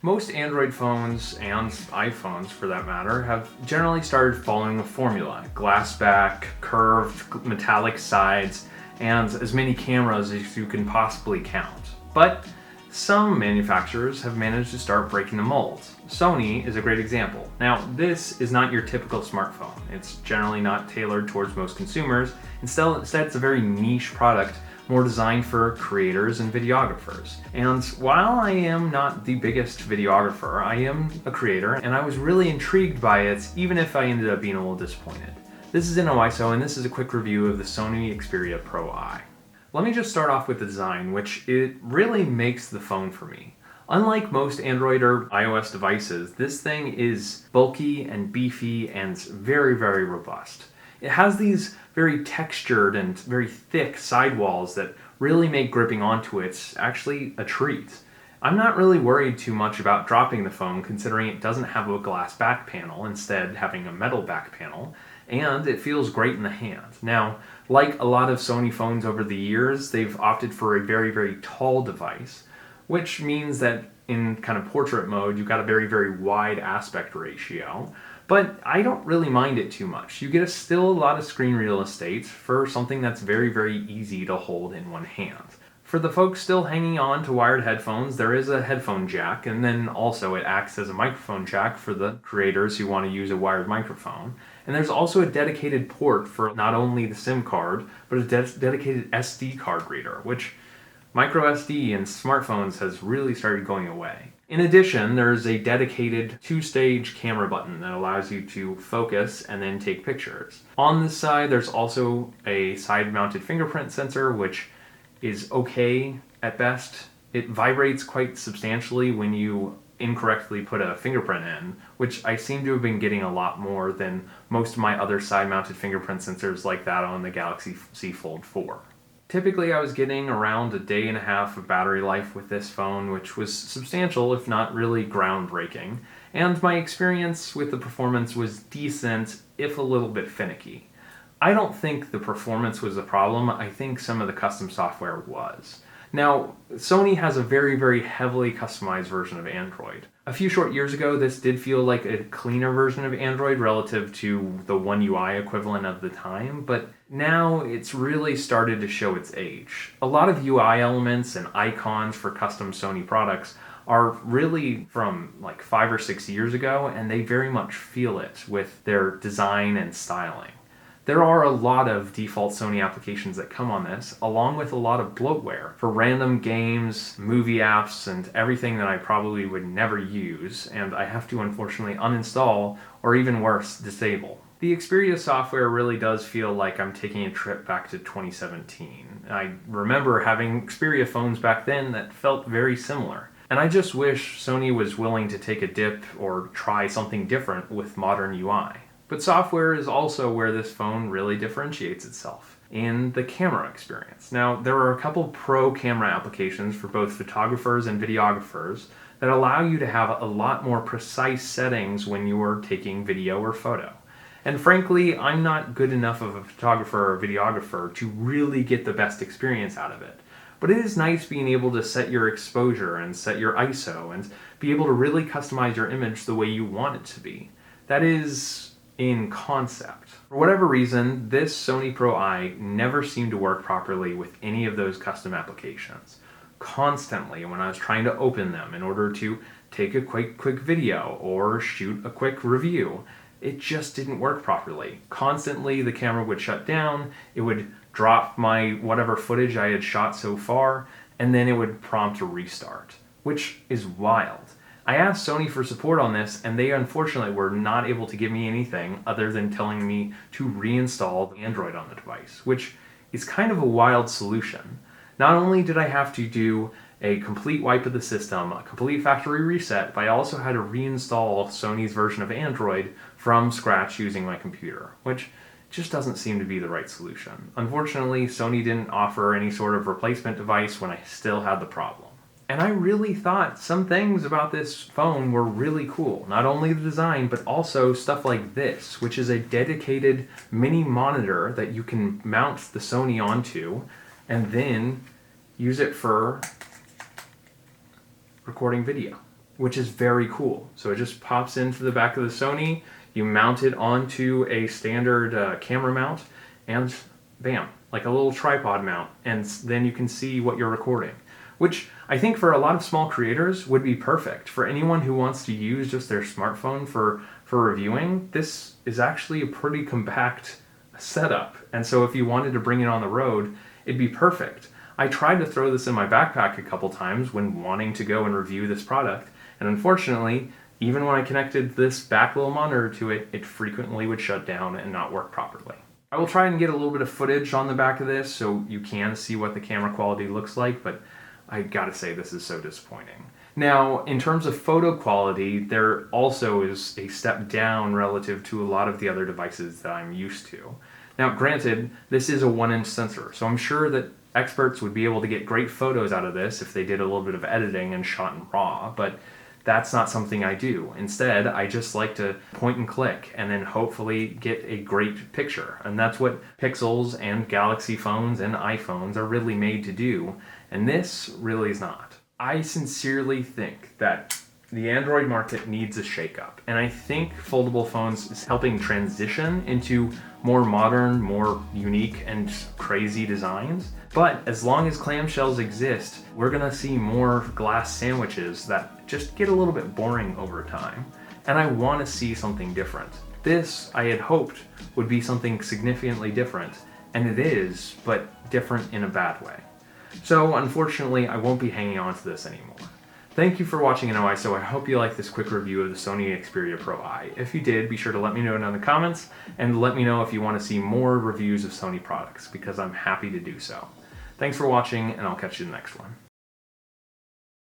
Most Android phones, and iPhones for that matter, have generally started following a formula. Glass back, curved metallic sides, and as many cameras as you can possibly count. But some manufacturers have managed to start breaking the mold. Sony is a great example. Now, this is not your typical smartphone. It's generally not tailored towards most consumers. Instead, it's a very niche product, more designed for creators and videographers. And while I am not the biggest videographer, I am a creator, and I was really intrigued by it, even if I ended up being a little disappointed. This is InnoIso, and this is a quick review of the Sony Xperia Pro I. Let me just start off with the design, which it really makes the phone for me. Unlike most Android or iOS devices, this thing is bulky and beefy and very, very robust. It has these very textured and very thick sidewalls that really make gripping onto it actually a treat. I'm not really worried too much about dropping the phone, considering it doesn't have a glass back panel, instead having a metal back panel, and it feels great in the hand. Now, like a lot of Sony phones over the years, they've opted for a very, very tall device, which means that in kind of portrait mode, you've got a very, very wide aspect ratio. But I don't really mind it too much. You get still a lot of screen real estate for something that's very, very easy to hold in one hand. For the folks still hanging on to wired headphones, there is a headphone jack, and then also it acts as a microphone jack for the creators who want to use a wired microphone. And there's also a dedicated port for not only the SIM card, but a dedicated SD card reader, which micro SD in smartphones has really started going away. In addition, there's a dedicated two-stage camera button that allows you to focus and then take pictures. On this side, there's also a side-mounted fingerprint sensor, which is okay at best. It vibrates quite substantially when you incorrectly put a fingerprint in, which I seem to have been getting a lot more than most of my other side-mounted fingerprint sensors like that on the Galaxy Z Fold 4. Typically, I was getting around a day and a half of battery life with this phone, which was substantial, if not really groundbreaking, and my experience with the performance was decent, if a little bit finicky. I don't think the performance was a problem. I think some of the custom software was. Now, Sony has a very, very heavily customized version of Android. A few short years ago, this did feel like a cleaner version of Android relative to the One UI equivalent of the time, but now it's really started to show its age. A lot of UI elements and icons for custom Sony products are really from like 5 or 6 years ago, and they very much feel it with their design and styling. There are a lot of default Sony applications that come on this, along with a lot of bloatware for random games, movie apps, and everything that I probably would never use, and I have to unfortunately uninstall, or even worse, disable. The Xperia software really does feel like I'm taking a trip back to 2017. I remember having Xperia phones back then that felt very similar. And I just wish Sony was willing to take a dip or try something different with modern UI. But software is also where this phone really differentiates itself, in the camera experience. Now, there are a couple pro camera applications for both photographers and videographers that allow you to have a lot more precise settings when you are taking video or photo. And frankly, I'm not good enough of a photographer or videographer to really get the best experience out of it. But it is nice being able to set your exposure and set your ISO and be able to really customize your image the way you want it to be. That is in concept. For whatever reason, this Sony Pro I never seemed to work properly with any of those custom applications. Constantly, when I was trying to open them in order to take a quick video or shoot a quick review, it just didn't work properly. Constantly, the camera would shut down, it would drop my whatever footage I had shot so far, and then it would prompt a restart, which is wild. I asked Sony for support on this, and they unfortunately were not able to give me anything other than telling me to reinstall Android on the device, which is kind of a wild solution. Not only did I have to do a complete wipe of the system, a complete factory reset, but I also had to reinstall Sony's version of Android from scratch using my computer, which just doesn't seem to be the right solution. Unfortunately, Sony didn't offer any sort of replacement device when I still had the problem. And I really thought some things about this phone were really cool. Not only the design, but also stuff like this, which is a dedicated mini monitor that you can mount the Sony onto and then use it for recording video. which is very cool. So it just pops into the back of the Sony, you mount it onto a standard camera mount, and bam, like a little tripod mount, and then you can see what you're recording, which I think for a lot of small creators would be perfect. For anyone who wants to use just their smartphone for reviewing, this is actually a pretty compact setup, and so if you wanted to bring it on the road, it'd be perfect. I tried to throw this in my backpack a couple times when wanting to go and review this product, and unfortunately, even when I connected this back little monitor to it, it frequently would shut down and not work properly. I will try and get a little bit of footage on the back of this so you can see what the camera quality looks like, but I gotta say this is so disappointing. Now, in terms of photo quality, there also is a step down relative to a lot of the other devices that I'm used to. Now, granted, this is a 1-inch sensor, so I'm sure that experts would be able to get great photos out of this if they did a little bit of editing and shot in RAW, but that's not something I do. Instead, I just like to point and click and then hopefully get a great picture. And that's what Pixels and Galaxy phones and iPhones are really made to do, and this really is not. I sincerely think that the Android market needs a shakeup, and I think foldable phones is helping transition into more modern, more unique, and crazy designs. But as long as clamshells exist, we're gonna see more glass sandwiches that just get a little bit boring over time. And I wanna see something different. This, I had hoped, would be something significantly different, and it is, but different in a bad way. So unfortunately, I won't be hanging on to this anymore. Thank you for watching InnoIso. I hope you liked this quick review of the Sony Xperia Pro I. If you did, be sure to let me know down in the comments, and let me know if you want to see more reviews of Sony products, because I'm happy to do so. Thanks for watching, and I'll catch you in the next one.